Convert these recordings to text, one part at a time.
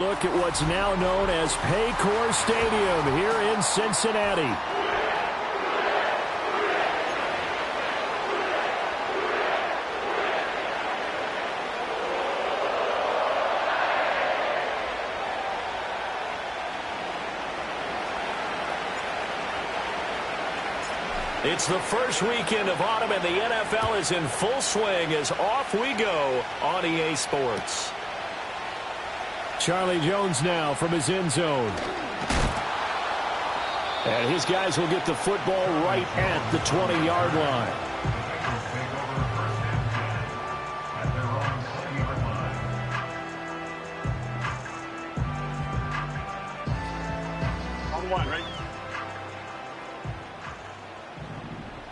Look at what's now known as Paycor Stadium here in Cincinnati. It's the first weekend of autumn, and the NFL is in full swing as off we go on EA Sports. Charlie Jones now from his end zone. And his guys will get the football right at the 20-yard line. On one, right?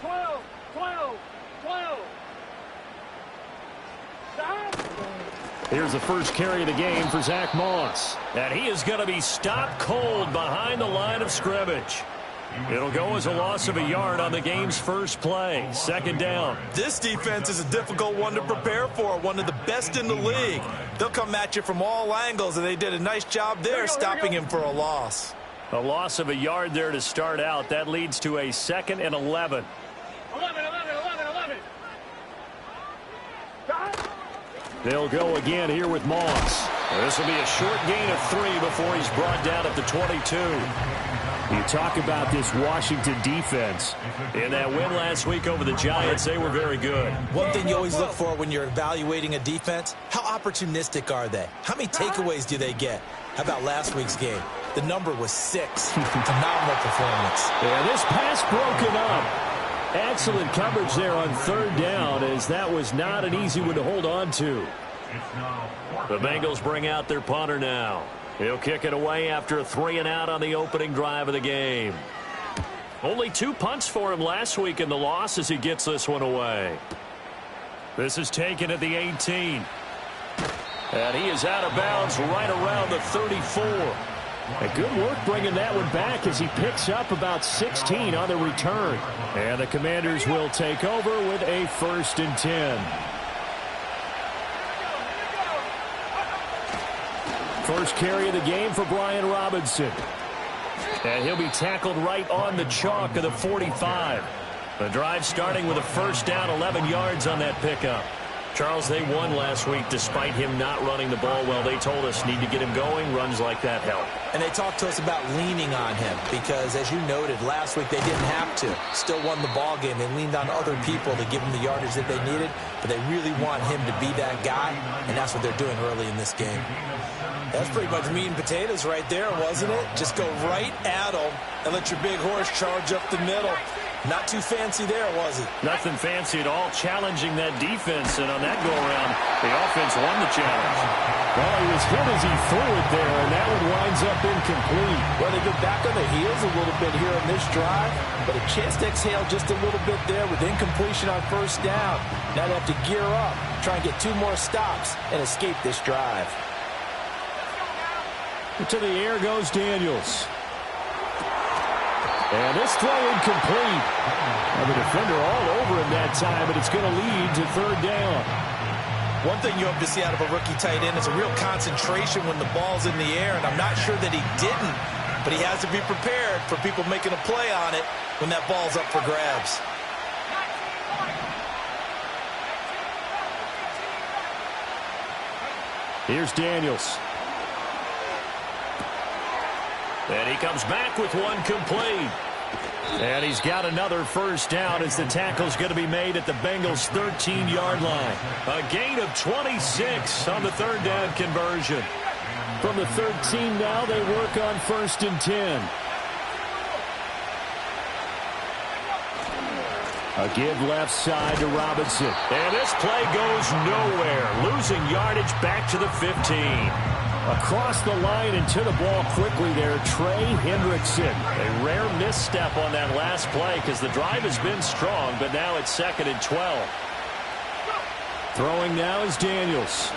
12, 12, 12. Stop. Here's the first carry of the game for Zach Moss. And he is going to be stopped cold behind the line of scrimmage. It'll go as a loss of a yard on the game's first play. Second down. This defense is a difficult one to prepare for, one of the best in the league. They'll come at you from all angles, and they did a nice job there stopping him for a loss. A loss of a yard there to start out. That leads to a 2nd and 11. 11. They'll go again here with Moss. This will be a short gain of 3 before he's brought down at the 22. You talk about this Washington defense. In that win last week over the Giants, they were very good. One thing you always look for when you're evaluating a defense, how opportunistic are they? How many takeaways do they get? How about last week's game? The number was 6. Phenomenal performance. Yeah, this pass broken up. Excellent coverage there on 3rd down, as that was not an easy one to hold on to. The Bengals bring out their punter now. He'll kick it away after a 3-and-out on the opening drive of the game. Only 2 punts for him last week in the loss as he gets this one away. This is taken at the 18. And he is out of bounds right around the 34. A good work bringing that one back as he picks up about 16 on the return. And the Commanders will take over with a 1st and 10. First carry of the game for Brian Robinson. And he'll be tackled right on the chalk of the 45. The drive starting with a 1st down, 11 yards on that pickup. Charles, they won last week despite him not running the ball well. They told us need to get him going. Runs like that help. And they talked to us about leaning on him because, as you noted, last week they didn't have to. Still won the ball game. They leaned on other people to give him the yardage that they needed, but they really want him to be that guy, and that's what they're doing early in this game. That's pretty much meat and potatoes right there, wasn't it? Just go right at him and let your big horse charge up the middle. Not too fancy there, was it? Nothing fancy at all, challenging that defense, and on that go-around, the offense won the challenge. Well, he was hit as he threw it there, and that one winds up incomplete. Well, they get back on their heels a little bit here on this drive, but a chance to exhale just a little bit there with incompletion on 1st down. Now they have to gear up, try and get 2 more stops, and escape this drive. To the air goes Daniels. And this throw incomplete. And the defender all over him that time, but it's going to lead to 3rd down. One thing you hope to see out of a rookie tight end is a real concentration when the ball's in the air, and I'm not sure that he didn't, but he has to be prepared for people making a play on it when that ball's up for grabs. Here's Daniels. And he comes back with one complete. And he's got another 1st down as the tackle's going to be made at the Bengals' 13-yard line. A gain of 26 on the 3rd down conversion. From the 13 now, they work on 1st and 10. A give left side to Robinson. And this play goes nowhere. Losing yardage back to the 15. Across the line and to the ball quickly there, Trey Hendrickson. A rare misstep on that last play because the drive has been strong, but now it's 2nd and 12. Throwing now is Daniels.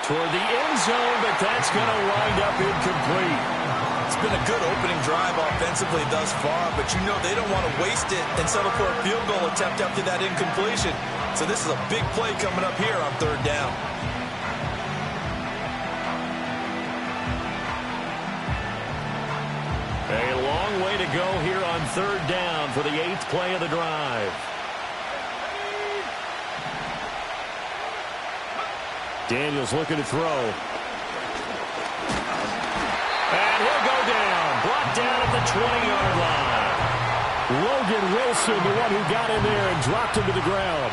Toward the end zone, but that's going to wind up incomplete. It's been a good opening drive offensively thus far, but you know they don't want to waste it and settle for a field goal attempt after that incompletion. So this is a big play coming up here on 3rd down. long way to go here on third down for the 8th play of the drive. Daniels looking to throw. And he'll go down. Brought down at the 20-yard line. Logan Wilson, the one who got in there and dropped him to the ground.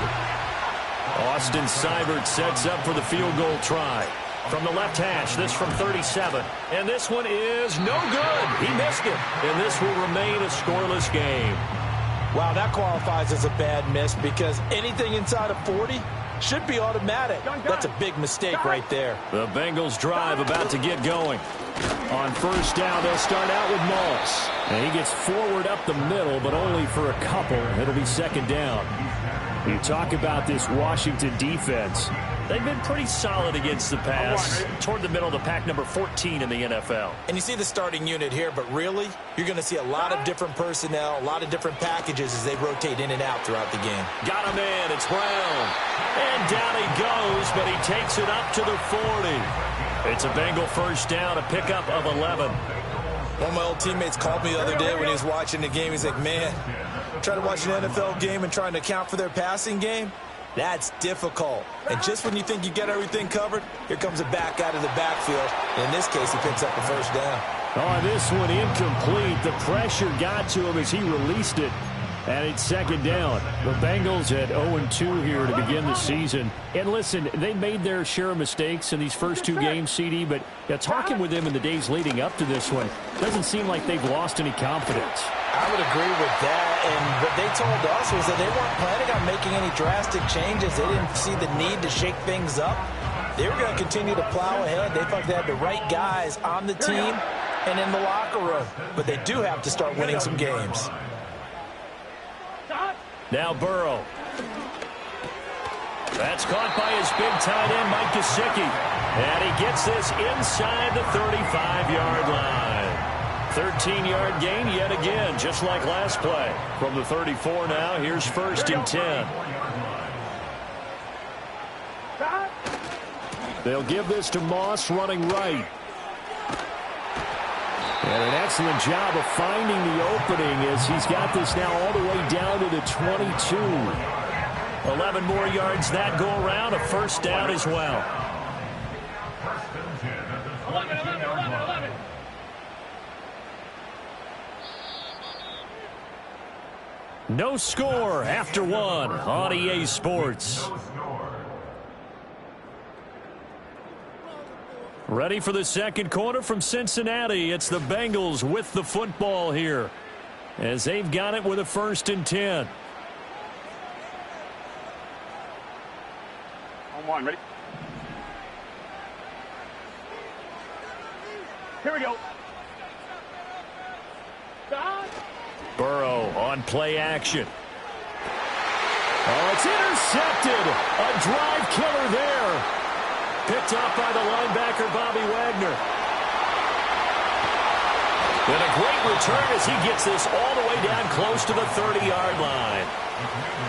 Austin Seibert sets up for the field goal try. From the left hash, this from 37. And this one is no good. He missed it. And this will remain a scoreless game. Wow, that qualifies as a bad miss because anything inside of 40 should be automatic. That's a big mistake right there. The Bengals drive about to get going. On first down, they'll start out with Moss. And he gets forward up the middle, but only for a couple. It'll be second down. You talk about this Washington defense. They've been pretty solid against the pass. Toward the middle of the pack, number 14 in the NFL. And you see the starting unit here, but really, you're going to see a lot of different personnel, a lot of different packages as they rotate in and out throughout the game. Got him in. It's Brown. And down he goes, but he takes it up to the 40. It's a Bengal first down, a pickup of 11. One of my old teammates called me the other day when he was watching the game. He's like, man, trying to watch an NFL game and trying to account for their passing game, that's difficult. And just when you think you get everything covered, here comes a back out of the backfield. And in this case, he picks up a first down. Oh, this one incomplete. The pressure got to him as he released it. And it's second down. The Bengals at 0-2 here to begin the season. And listen, they made their share of mistakes in these first two games, CD, but talking with them in the days leading up to this one, doesn't seem like they've lost any confidence. I would agree with that, and what they told us was that they weren't planning on making any drastic changes. They didn't see the need to shake things up. They were going to continue to plow ahead. They thought they had the right guys on the team and in the locker room, but they do have to start winning some games. Now Burrow. That's caught by his big tight end, Mike Gesicki. And he gets this inside the 35-yard line. 13-yard gain yet again, just like last play. From the 34 now, here's first and 10. They'll give this to Moss running right. And an excellent job of finding the opening as he's got this now all the way down to the 22. 11 more yards that go around, a first down as well. 11. No score after one on EA Sports. Ready for the second quarter from Cincinnati. It's the Bengals with the football here as they've got it with a first and 10. On one, ready? Here we go. Stop. Burrow on play action. Oh, it's intercepted. A drive killer there. Picked off by the linebacker, Bobby Wagner. And a great return as he gets this all the way down close to the 30-yard line.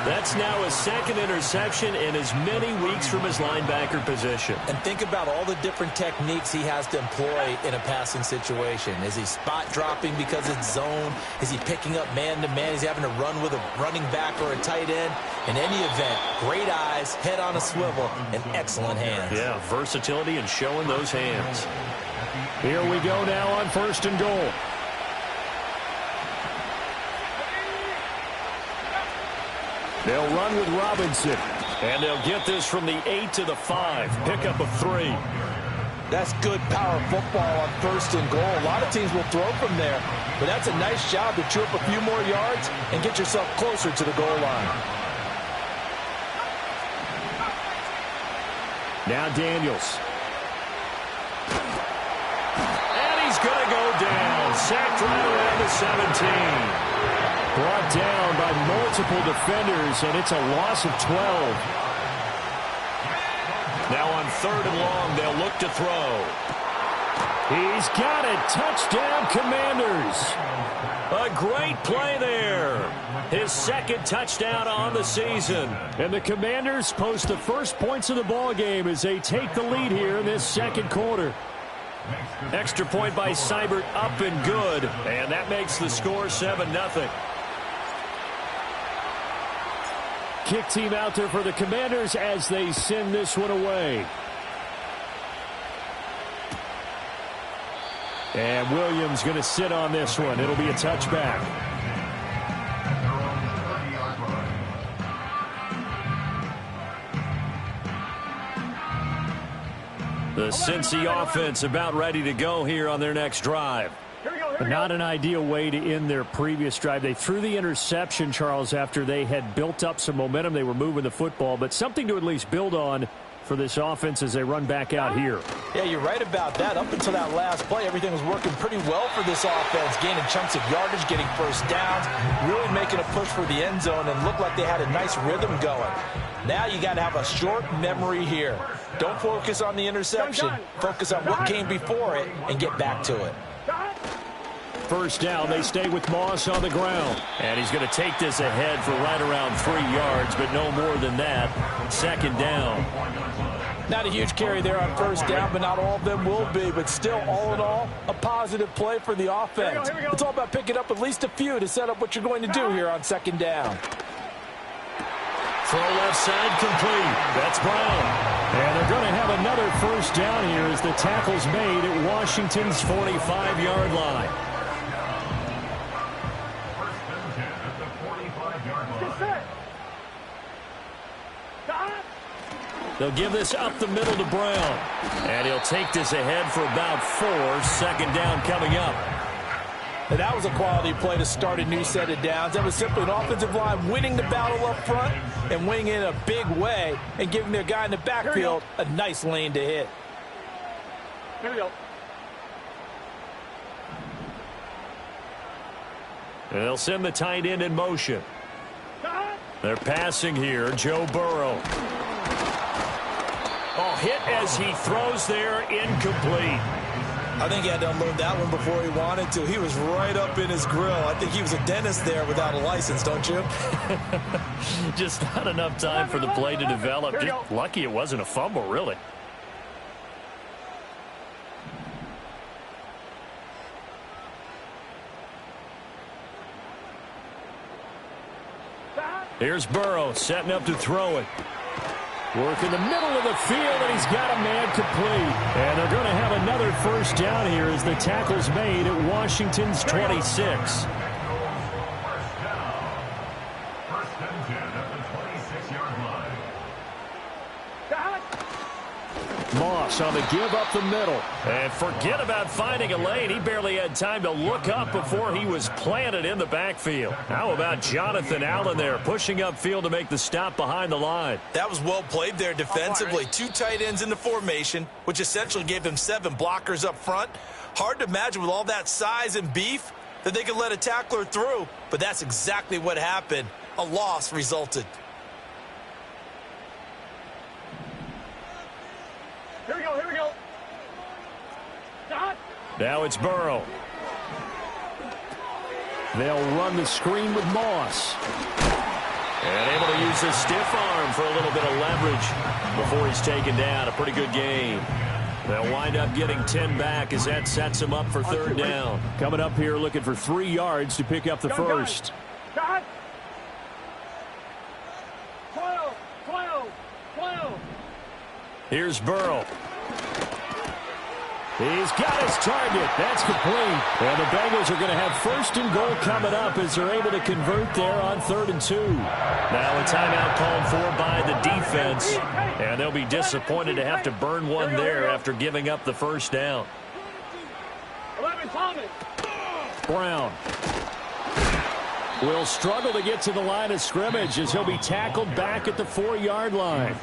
That's now his second interception in as many weeks from his linebacker position. And think about all the different techniques he has to employ in a passing situation. Is he spot dropping because it's zone? Is he picking up man-to-man? Is he having to run with a running back or a tight end? In any event, great eyes, head on a swivel, and excellent hands. Yeah, versatility and showing those hands. Here we go now on first and goal. They'll run with Robinson. And they'll get this from the 8 to the 5. Pickup of 3. That's good power football on first and goal. A lot of teams will throw from there, but that's a nice job to chew up a few more yards and get yourself closer to the goal line. Now Daniels. And he's going to go down. Sacked right around the 17. Brought down by multiple defenders, and it's a loss of 12. Now on third and long, they'll look to throw. He's got it. Touchdown, Commanders. A great play there. His second touchdown on the season. And the Commanders post the first points of the ball game as they take the lead here in this second quarter. Extra point by Seibert, up and good. And that makes the score 7-0. Kick team out there for the Commanders as they send this one away. And Williams going to sit on this one. It'll be a touchback. The Cincy offense about ready to go here on their next drive. But not an ideal way to end their previous drive. They threw the interception, Charles, after they had built up some momentum. They were moving the football, but something to at least build on for this offense as they run back out here. Yeah, you're right about that. Up until that last play, everything was working pretty well for this offense, gaining chunks of yardage, getting first downs, really making a push for the end zone, and looked like they had a nice rhythm going. Now you got to have a short memory here. Don't focus on the interception. Focus on what came before it and get back to it. First down, they stay with Moss on the ground. And he's going to take this ahead for right around 3 yards, but no more than that. Second down. Not a huge carry there on first down, but not all of them will be. But still, all in all, a positive play for the offense. It's all about picking up at least a few to set up what you're going to do here on second down. Throw left side complete. That's Brown. And they're going to have another first down here as the tackle's made at Washington's 45-yard line. They'll give this up the middle to Brown. And he'll take this ahead for about 4. Second down coming up. And that was a quality play to start a new set of downs. That was simply an offensive line winning the battle up front and winning in a big way and giving their guy in the backfield a nice lane to hit. Here we go. And they'll send the tight end in motion. They're passing here. Joe Burrow. Oh, hit as he throws there, incomplete. I think he had to unload that one before he wanted to. He was right up in his grill. I think he was a dentist there without a license, don't you? Just not enough time for the play to develop. Just lucky it wasn't a fumble, really. Here's Burrow setting up to throw it. Work in the middle of the field, and he's got a man complete. And they're going to have another first down here as the tackle's made at Washington's 26. Moss on the give up the middle. And forget about finding a lane. He barely had time to look up before he was planted in the backfield. How about Jonathan Allen there pushing upfield to make the stop behind the line? That was well played there defensively. 2 tight ends in the formation, which essentially gave them 7 blockers up front. Hard to imagine with all that size and beef that they could let a tackler through, but that's exactly what happened. A loss resulted. Here we go, here we go. Now it's Burrow. They'll run the screen with Moss. And able to use his stiff arm for a little bit of leverage before he's taken down. A pretty good game. They'll wind up getting 10 back as that sets them up for third down. Coming up here looking for 3 yards to pick up the first. 12. Here's Burrow. He's got his target. That's complete. And the Bengals are going to have first and goal coming up as they're able to convert there on 3rd and 2. Now a timeout called for by the defense. And they'll be disappointed to have to burn one there after giving up the first down. 11, Thomas. Brown will struggle to get to the line of scrimmage as he'll be tackled back at the 4-yard line.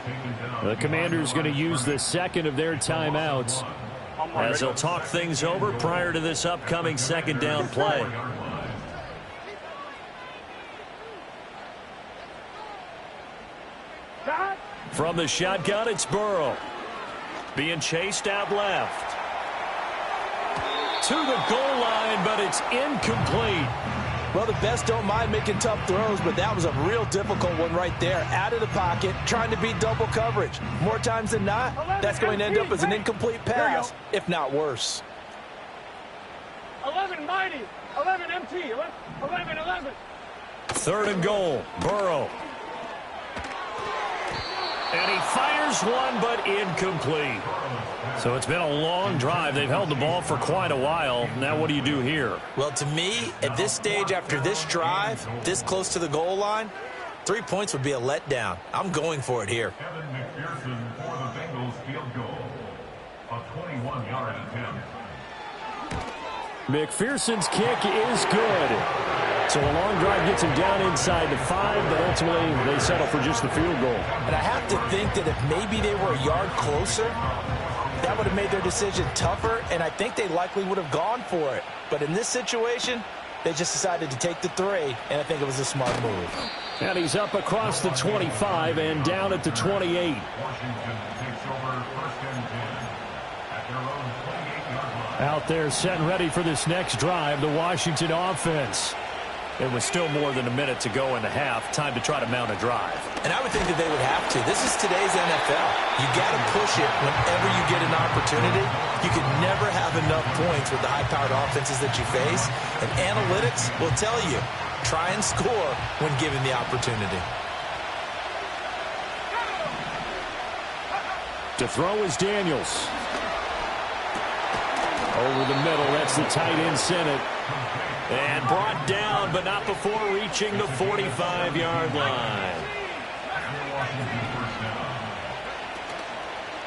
The Commanders going to use the second of their timeouts as they'll talk things over prior to this upcoming second down play. From the shotgun, it's Burrow. Being chased out left. To the goal line, but it's incomplete. Well, the best don't mind making tough throws, but that was a real difficult one right there. Out of the pocket, trying to beat double coverage. More times than not, that's going to end up as an incomplete pass, if not worse. 11 mighty, 11 MT, 11. 3rd and goal, Burrow. And he fires one, but incomplete. So it's been a long drive. They've held the ball for quite a while. Now what do you do here? Well, to me, at this stage, after this drive, this close to the goal line, 3 points would be a letdown. I'm going for it here. Kevin McPherson for the Bengals field goal. A 21-yard attempt. McPherson's kick is good. So a long drive gets him down inside the 5, but ultimately they settle for just the field goal. And I have to think that if maybe they were a yard closer, that would have made their decision tougher, and I think they likely would have gone for it. But in this situation, they just decided to take the 3, and I think it was a smart move. And he's up across the 25 and down at the 28. Washington takes over 1st and 10 at their own 28-yard line. Out there set and ready for this next drive, the Washington offense. It was still more than a minute to go in the half. Time to try to mount a drive. And I would think that they would have to. This is today's NFL. You got to push it whenever you get an opportunity. You can never have enough points with the high-powered offenses that you face. And analytics will tell you, try and score when given the opportunity. To throw is Daniels. Over the middle, that's the tight end Senate. And brought down, but not before reaching the 45-yard line.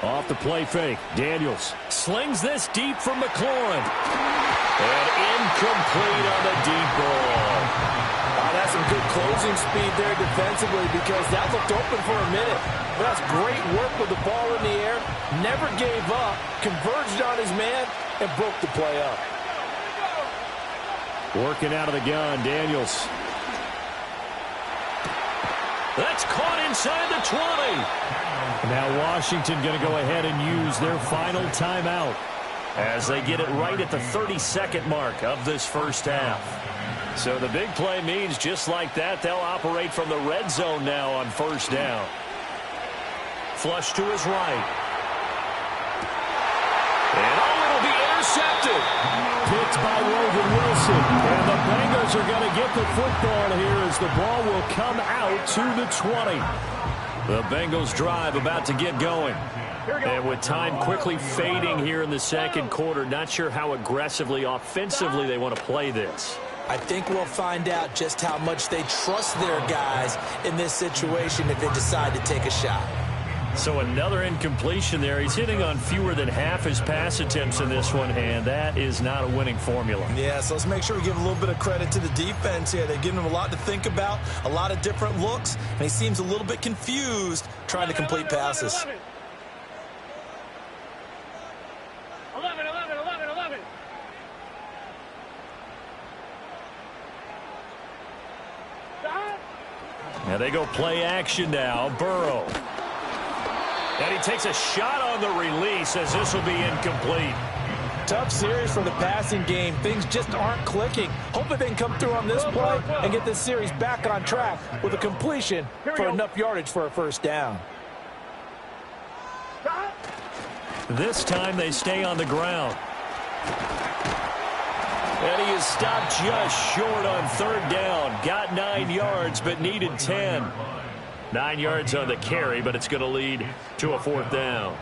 Off the play fake, Daniels slings this deep from McLaurin. And incomplete on the deep ball. That's some good closing speed there defensively because that looked open for a minute. That's great work with the ball in the air. Never gave up, converged on his man, and broke the play up. Working out of the gun, Daniels. That's caught inside the 20. Now Washington going to go ahead and use their final timeout as they get it right at the 32nd mark of this first half. So the big play means just like that, they'll operate from the red zone now on 1st down. Flush to his right. And it'll be intercepted. Picked by Logan Wilson. And the Bengals are going to get the football here as the ball will come out to the 20. The Bengals drive about to get going. And with time quickly fading here in the 2nd quarter, not sure how aggressively, offensively they want to play this. I think we'll find out just how much they trust their guys in this situation if they decide to take a shot. So another incompletion there. He's hitting on fewer than half his pass attempts in this one, and that is not a winning formula. Yeah, so let's make sure we give a little bit of credit to the defense here. They've given him a lot to think about, a lot of different looks, and he seems a little bit confused trying to complete passes. 11. Now they go play action now. Burrow. And he takes a shot on the release as this will be incomplete. Tough series for the passing game. Things just aren't clicking. Hopefully they can come through on this play and get this series back on track with a completion for enough yardage for a 1st down. This time they stay on the ground. And he is stopped just short on 3rd down. Got 9 yards, but needed 10. 9 yards on the carry, but it's going to lead to a 4th down.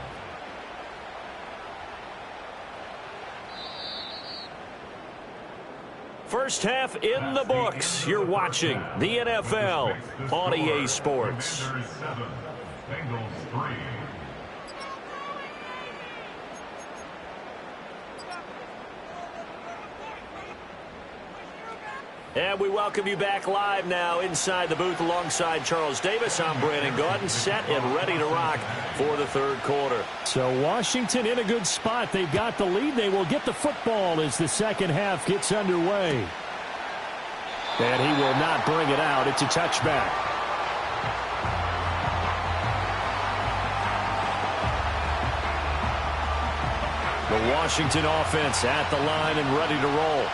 First half in the books. You're watching the NFL on EA Sports. Bengals 3. And we welcome you back live now inside the booth alongside Charles Davis. I'm Brandon Gaudin, set and ready to rock for the 3rd quarter. So Washington in a good spot. They've got the lead. They will get the football as the 2nd half gets underway. And he will not bring it out. It's a touchback. The Washington offense at the line and ready to roll.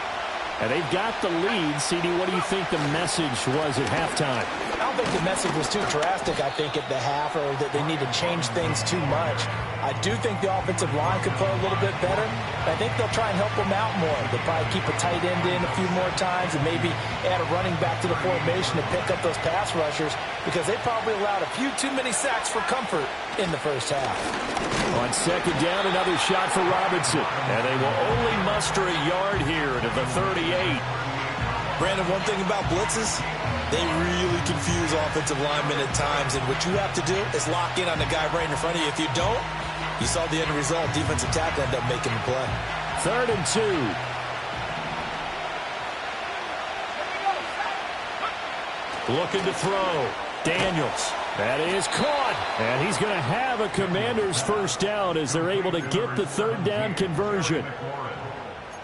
And they've got the lead. CD, what do you think the message was at halftime? I don't think the message was too drastic, I think, at the half, or that they need to change things too much. I do think the offensive line could play a little bit better. I think they'll try and help them out more. They'll probably keep a tight end in a few more times and maybe add a running back to the formation to pick up those pass rushers, because they probably allowed a few too many sacks for comfort in the first half. On second down, another shot for Robinson. And they will only muster a yard here to the 38. Brandon, one thing about blitzes, they really confuse offensive linemen at times, and what you have to do is lock in on the guy right in front of you. If you don't, you saw the end result. Defensive tackle ended up making the play. 3rd and 2. Looking to throw. Daniels. That is caught. And he's going to have a Commanders first down as they're able to get the 3rd down conversion.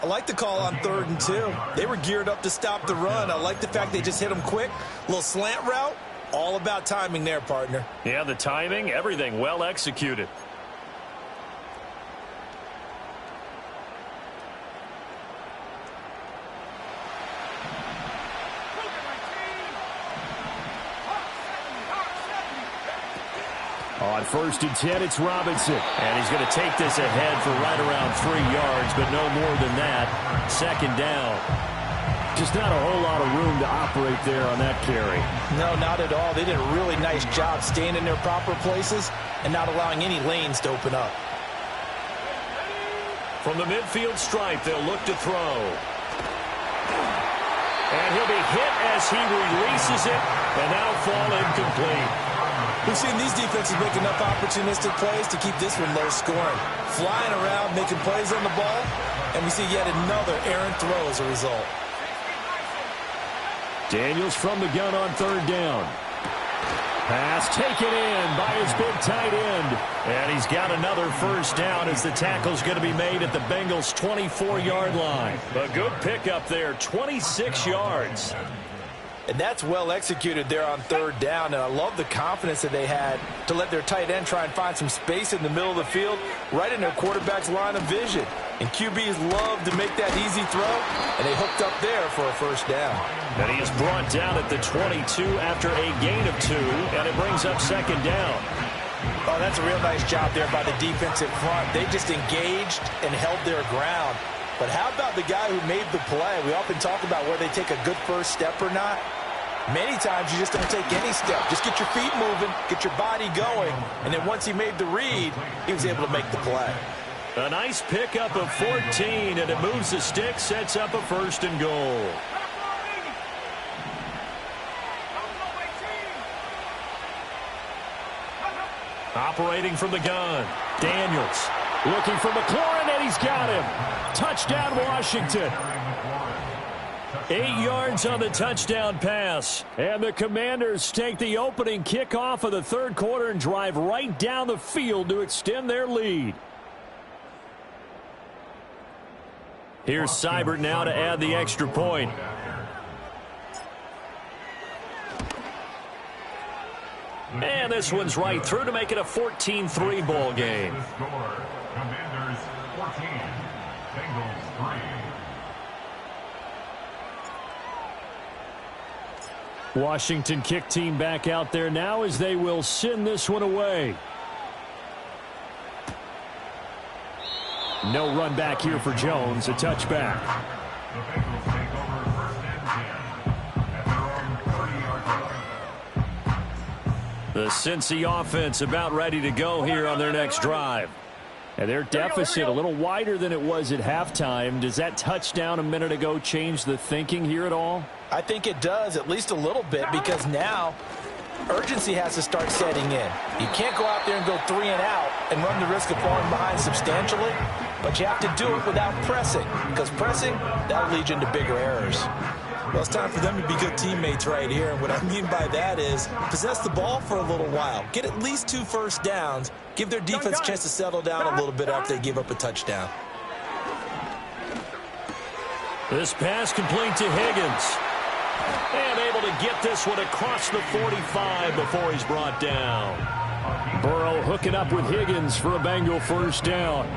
I like the call on 3rd and 2. They were geared up to stop the run. I like the fact they just hit them quick. A little slant route. All about timing there, partner. Yeah, the timing, everything well executed. On 1st and 10, it's Robinson. And he's going to take this ahead for right around 3 yards, but no more than that. 2nd down. Just not a whole lot of room to operate there on that carry. No, not at all. They did a really nice job staying in their proper places and not allowing any lanes to open up. From the midfield stripe, they'll look to throw. And he'll be hit as he releases it, and that'll fall incomplete. We've seen these defenses make enough opportunistic plays to keep this one low scoring. Flying around, making plays on the ball, and we see yet another errant throw as a result. Daniels from the gun on 3rd down. Pass taken in by his big tight end. And he's got another first down as the tackle's going to be made at the Bengals' 24-yard line. A good pickup there, 26 yards. And that's well executed there on 3rd down. And I love the confidence that they had to let their tight end try and find some space in the middle of the field, right in their quarterback's line of vision. And QBs love to make that easy throw, and they hooked up there for a first down. And he is brought down at the 22 after a gain of 2, and it brings up 2nd down. Oh, that's a real nice job there by the defensive front. They just engaged and held their ground. But how about the guy who made the play? We often talk about whether they take a good first step or not. Many times you just don't take any step. Just get your feet moving, get your body going, and then once he made the read, he was able to make the play. A nice pickup of 14, and it moves the stick, sets up a 1st and goal. Operating from the gun, Daniels. Looking for McLaurin, and he's got him. Touchdown, Washington. 8 yards on the touchdown pass. And the Commanders take the opening kickoff of the 3rd quarter and drive right down the field to extend their lead. Here's Seibert now to add the extra point. And this one's right through to make it a 14-3 ball game. Commanders 14, Bengals 3. Washington kick team back out there now as they will send this one away. No run back here for Jones. A touchback. The Bengals take over 1st and 10 at their own 30-yard line. The Cincy offense about ready to go here on their next drive. And their deficit a little wider than it was at halftime. Does that touchdown a minute ago change the thinking here at all? I think it does, at least a little bit, because now urgency has to start setting in. You can't go out there and go 3 and out and run the risk of falling behind substantially, but you have to do it without pressing, because pressing, that'll lead you into bigger errors. Well, it's time for them to be good teammates right here. And what I mean by that is possess the ball for a little while. Get at least 2 first downs. Give their defense a chance to settle down a little bit after they give up a touchdown. This pass complete to Higgins. And able to get this one across the 45 before he's brought down. Burrow hooking up with Higgins for a Bengal first down.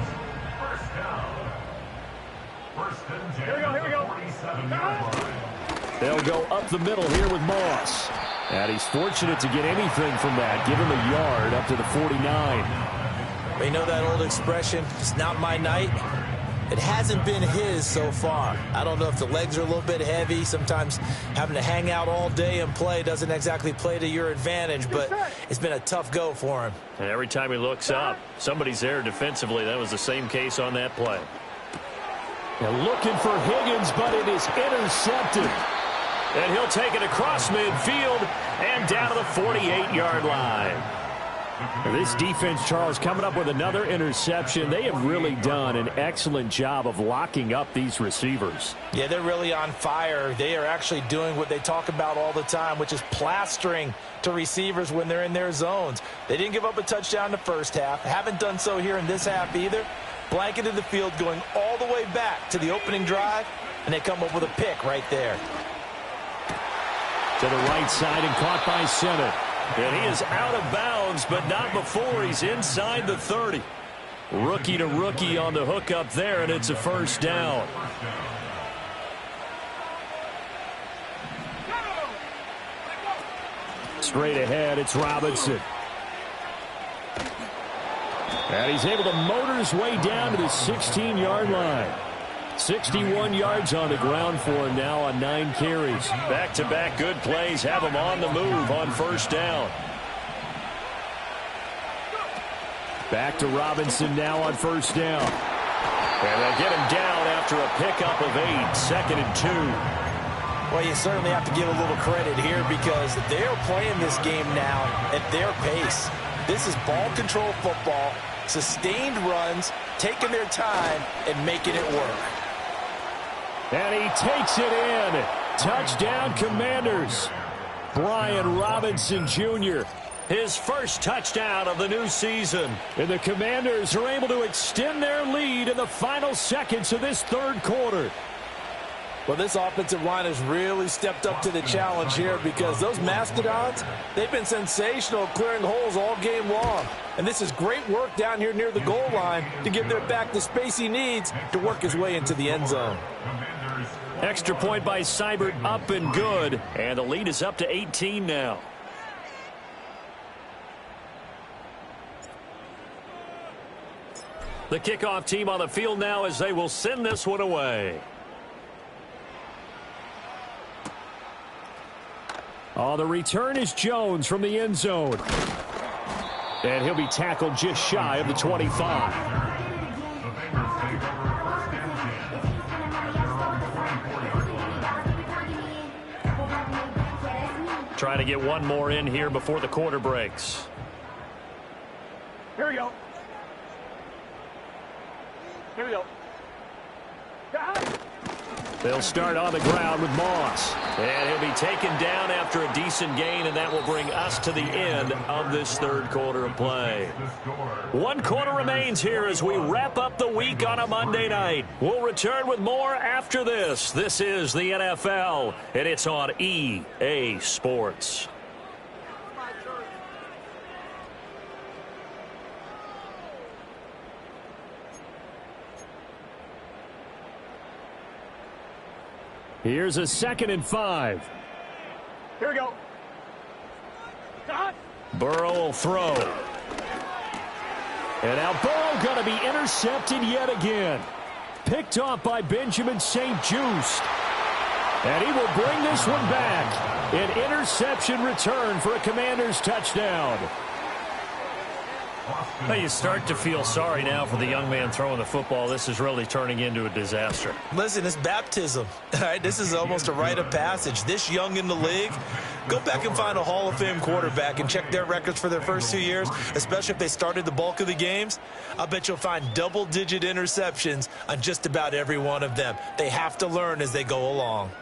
First and 10. Here we go, here we go. 47-yard line. They'll go up the middle here with Moss. And he's fortunate to get anything from that. Give him a yard up to the 49. You know that old expression, it's not my night? It hasn't been his so far. I don't know if the legs are a little bit heavy. Sometimes having to hang out all day and play doesn't exactly play to your advantage, but it's been a tough go for him. And every time he looks up, somebody's there defensively. That was the same case on that play. They're looking for Higgins, but it is intercepted. And he'll take it across midfield and down to the 48-yard line. This defense, Charles, coming up with another interception. They have really done an excellent job of locking up these receivers. Yeah, they're really on fire. They are actually doing what they talk about all the time, which is plastering to receivers when they're in their zones. They didn't give up a touchdown in the first half. Haven't done so here in this half either. Blanketed the field going all the way back to the opening drive, and they come up with a pick right there. To the right side and caught by Senate. And he is out of bounds, but not before he's inside the 30. Rookie to rookie on the hookup there, and it's a first down. Straight ahead, it's Robinson. And he's able to motor his way down to the 16-yard line. 61 yards on the ground for him now on 9 carries. Back-to-back good plays have him on the move on first down. Back to Robinson now on first down. And they get him down after a pickup of 8, 2nd and 2. Well, you certainly have to give a little credit here because they're playing this game now at their pace. This is ball control football, sustained runs, taking their time, and making it work. And he takes it in. Touchdown, Commanders. Brian Robinson Jr. His first touchdown of the new season. And the Commanders are able to extend their lead in the final seconds of this third quarter. Well, this offensive line has really stepped up to the challenge here because those Mastodons, they've been sensational clearing holes all game long. And this is great work down here near the goal line to give their back the space he needs to work his way into the end zone. Extra point by Seibert, up and good. And the lead is up to 18 now. The kickoff team on the field now as they will send this one away. Oh, the return is Jones from the end zone. And he'll be tackled just shy of the 25. Trying to get one more in here before the quarter breaks. Here we go. Here we go. They'll start on the ground with Moss. And he'll be taken down after a decent gain, and that will bring us to the end of this third quarter of play. 1 quarter remains here as we wrap up the week on a Monday night. We'll return with more after this. This is the NFL, and it's on EA Sports. Here's a 2nd and 5. Here we go. Burrow will throw. And now Burrow going to be intercepted yet again. Picked off by Benjamin St-Juste. And he will bring this one back. An interception return for a Commanders touchdown. Well, you start to feel sorry now for the young man throwing the football. This is really turning into a disaster. Listen, it's baptism. All right, this is almost a rite of passage. This young in the league, go back and find a Hall of Fame quarterback and check their records for their first 2 years, especially if they started the bulk of the games. I bet you'll find double-digit interceptions on just about every one of them. They have to learn as they go along.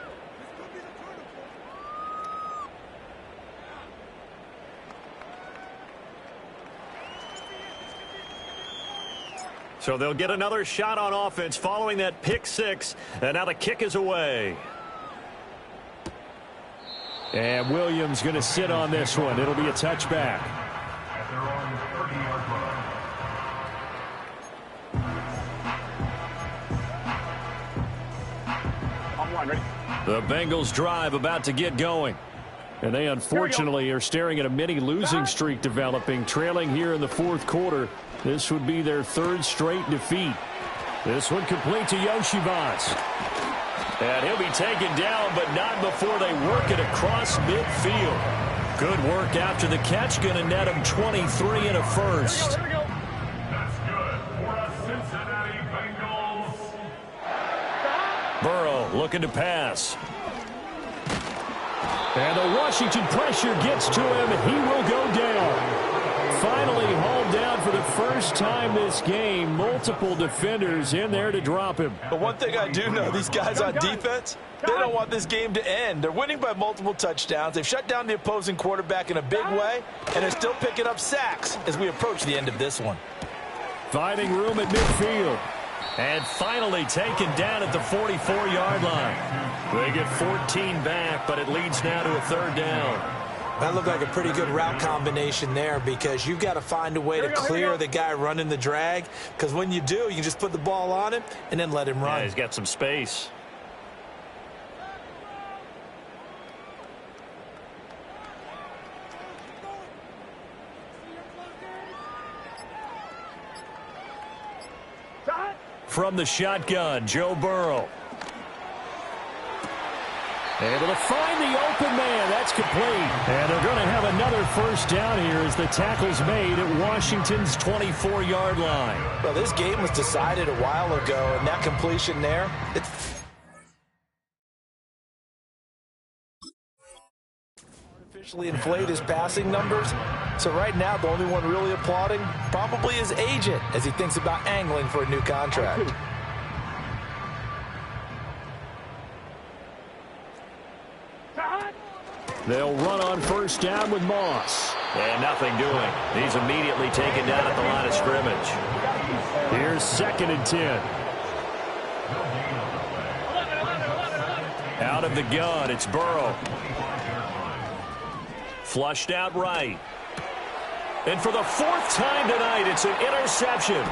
So they'll get another shot on offense following that pick 6, and now the kick is away. And Williams going to sit on this one. It'll be a touchback. At their own 30-yard line. on, ready? The Bengals drive about to get going. And they unfortunately are staring at a mini losing streak developing, trailing here in the fourth quarter. This would be their third straight defeat. This one complete to Yoshivas. And he'll be taken down, but not before they work it across midfield. Good work after the catch. Going to net him 23 and a first. Here we go. That's good for the Cincinnati Bengals. Burrow looking to pass. And the Washington pressure gets to him, and he will go down. Finally hauled down for the first time this game. Multiple defenders in there to drop him. But one thing I do know, these guys on defense, they don't want this game to end. They're winning by multiple touchdowns. They've shut down the opposing quarterback in a big way, and they're still picking up sacks as we approach the end of this one. Finding room at midfield. And finally taken down at the 44-yard line. They get 14 back, but it leads now to a third down. That looked like a pretty good route combination there because you've got to find a way to clear the guy running the drag, because when you do, you can just put the ball on him and then let him run. Yeah, he's got some space. From the shotgun, Joe Burrow. Able to find the open man. That's complete. And they're going to have another first down here as the tackle's made at Washington's 24-yard line. Well, this game was decided a while ago, and that completion there, it's artificially inflate his passing numbers. So right now, the only one really applauding probably his agent as he thinks about angling for a new contract. They'll run on first down with Moss. And nothing doing. He's immediately taken down at the line of scrimmage. Here's 2nd and 10. Out of the gun, it's Burrow. Flushed out right. And for the 4th time tonight, it's an interception.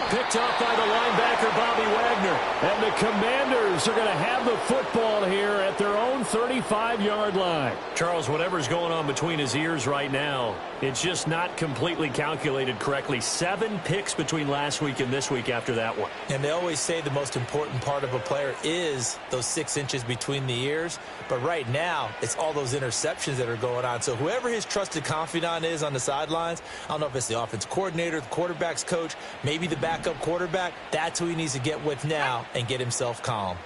Picked up by the linebacker, Bobby Wagner. And the Commanders are going to have the football here at their own 35-yard line. Charles, whatever's going on between his ears right now, it's just not completely calculated correctly. 7 picks between last week and this week after that one. And they always say the most important part of a player is those 6 inches between the ears. But right now, it's all those interceptions that are going on. So whoever his trusted confidant is on the sidelines, I don't know if it's the offensive coordinator, the quarterback's coach, maybe the backup quarterback, that's who he needs to get with now and get himself calm.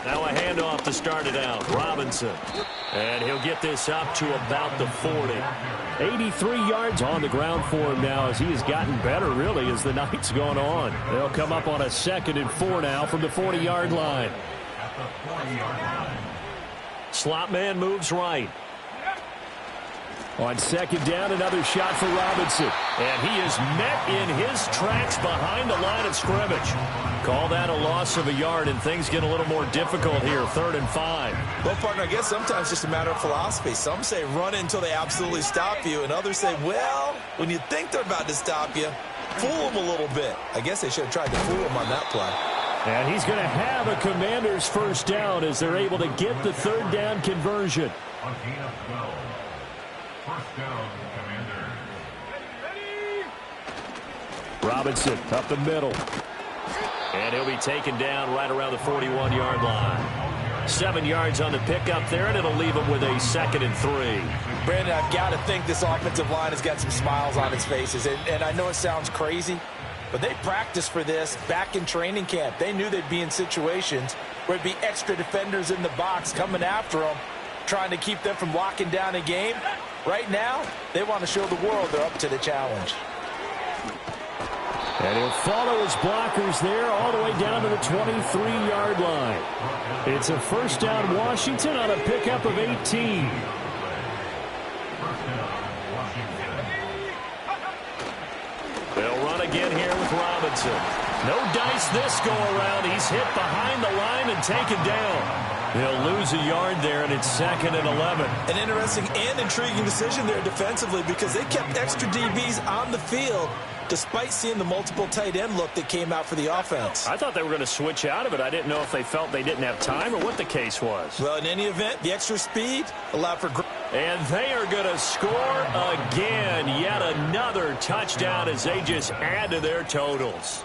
Now a handoff to start it out. Robinson. And he'll get this up to about the 40. 83 yards on the ground for him now as he has gotten better, really, as the night's gone on. They'll come up on a 2nd and 4 now from the 40-yard line. Slot man moves right. On 2nd down, another shot for Robinson. And he is met in his tracks behind the line of scrimmage. Call that a loss of a yard, and things get a little more difficult here. 3rd and 5. Well, partner, I guess sometimes it's just a matter of philosophy. Some say run until they absolutely stop you, and others say, well, when you think they're about to stop you, fool them a little bit. I guess they should have tried to fool them on that play. And he's going to have a Commanders first down as they're able to get the 3rd down conversion. On gain of 12. First down, Commander. Robinson up the middle. And he'll be taken down right around the 41-yard line. 7 yards on the pickup there, and it'll leave him with a 2nd and 3. Brandon, I've got to think this offensive line has got some smiles on its faces. And I know it sounds crazy, but they practiced for this back in training camp. They knew they'd be in situations where there'd be extra defenders in the box coming after them, trying to keep them from locking down a game. Right now, they want to show the world they're up to the challenge. And he'll follow his blockers there all the way down to the 23-yard line. It's a first down Washington on a pickup of 18. They'll run again here with Robinson. No dice this go around. He's hit behind the line and taken down. He'll lose a yard there, and it's 2nd and 11. An interesting and intriguing decision there defensively because they kept extra DBs on the field despite seeing the multiple tight end look that came out for the offense. I thought they were going to switch out of it. I didn't know if they felt they didn't have time or what the case was. Well, in any event, the extra speed allowed for... And they are going to score again. Yet another touchdown as they just add to their totals.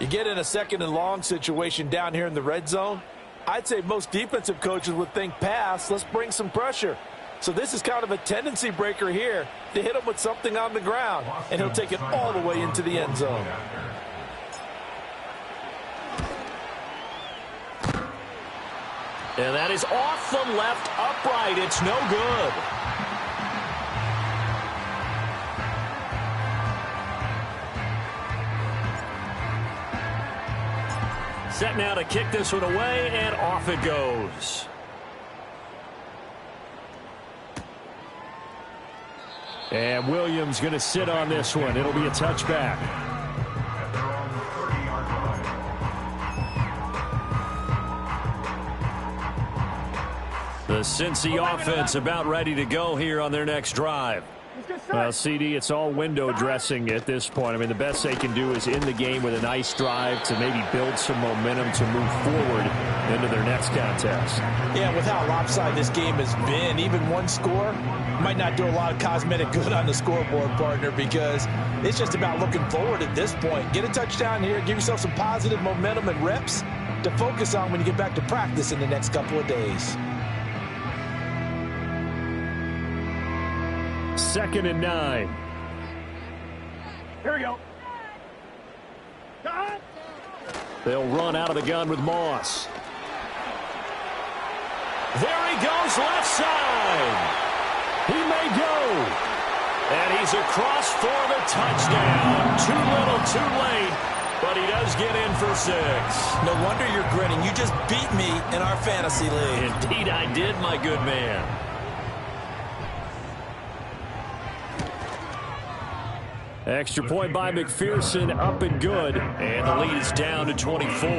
You get in a second and long situation down here in the red zone, I'd say most defensive coaches would think pass, let's bring some pressure. So this is kind of a tendency breaker here to hit him with something on the ground, and he'll take it all the way into the end zone. And that is off the left upright. It's no good. Set now to kick this one away, and off it goes. And Williams going to sit on this one. It'll be a touchback. The Cincy offense about ready to go here on their next drive. Well, CD, it's all window dressing at this point. I mean, the best they can do is in the game with a nice drive to maybe build some momentum to move forward into their next contest. Yeah, with how lopsided this game has been, even one score might not do a lot of cosmetic good on the scoreboard, partner, because it's just about looking forward at this point. Get a touchdown here, give yourself some positive momentum and reps to focus on when you get back to practice in the next couple of days. 2nd and 9. Here we go. They'll run out of the gun with Moss. There he goes, left side. He may go. And he's across for the touchdown. Too little, too late, but he does get in for 6. No wonder you're grinning. You just beat me in our fantasy league. Indeed I did, my good man. Extra point by McPherson, up and good. And the lead is down to 24.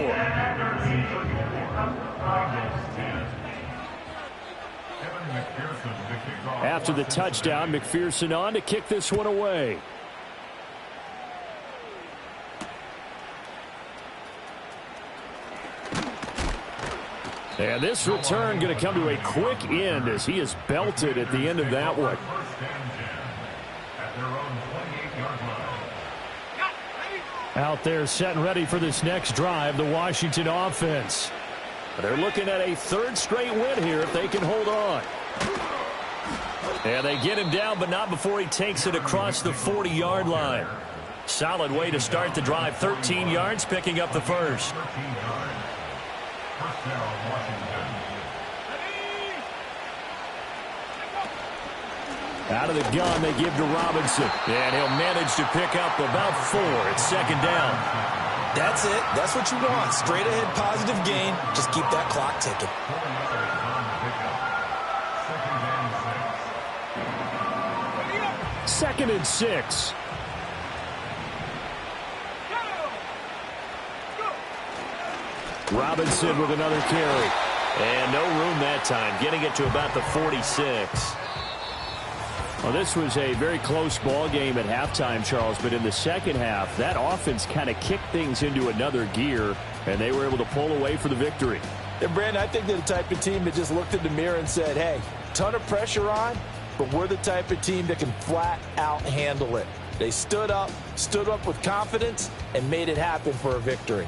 After the touchdown, McPherson on to kick this one away. And this return going to come to a quick end as he is belted at the end of that one. Out there set and ready for this next drive, the Washington offense. They're looking at a 3rd straight win here if they can hold on. And they get him down, but not before he takes it across the 40-yard line. Solid way to start the drive. 13 yards, picking up the first. Out of the gun, they give to Robinson. And he'll manage to pick up about 4. It's 2nd down. That's it. That's what you want. Straight ahead, positive gain. Just keep that clock ticking. 2nd and 6. Robinson with another carry. And no room that time, getting it to about the 46. Well, this was a very close ball game at halftime, Charles, but in the second half, that offense kind of kicked things into another gear, and they were able to pull away for the victory. And, Brandon, I think they're the type of team that just looked in the mirror and said, hey, ton of pressure on, but we're the type of team that can flat out handle it. They stood up with confidence, and made it happen for a victory.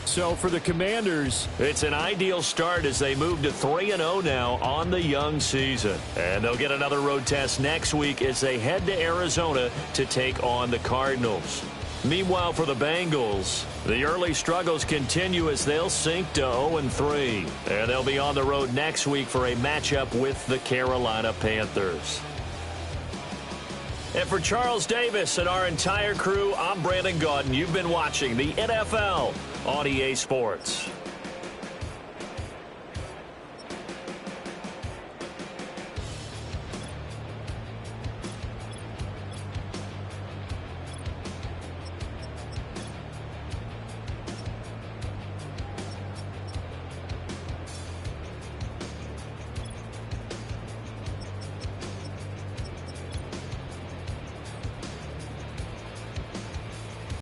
So for the Commanders, it's an ideal start as they move to 3-0 now on the young season. And they'll get another road test next week as they head to Arizona to take on the Cardinals. Meanwhile, for the Bengals, the early struggles continue as they'll sink to 0-3. And they'll be on the road next week for a matchup with the Carolina Panthers. And for Charles Davis and our entire crew, I'm Brandon Gaudin. You've been watching the NFL on EA Sports.